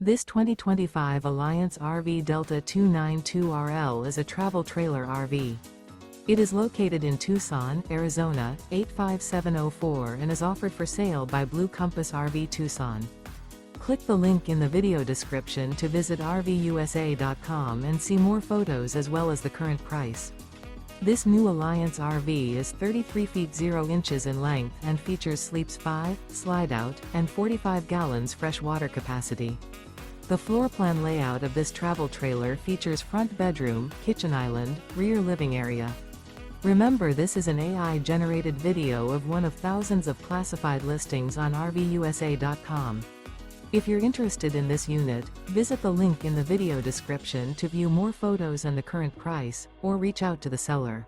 This 2025 Alliance RV Delta 292RL is a travel trailer RV. It is located in Tucson, Arizona, 85704 and is offered for sale by Blue Compass RV Tucson. Click the link in the video description to visit RVUSA.com and see more photos as well as the current price. This new Alliance RV is 33 feet 0 inches in length and features sleeps 5, slide-out, and 45 gallons fresh water capacity. The floor plan layout of this travel trailer features front bedroom, kitchen island, rear living area. Remember, this is an AI-generated video of one of thousands of classified listings on RVUSA.com. If you're interested in this unit, visit the link in the video description to view more photos and the current price, or reach out to the seller.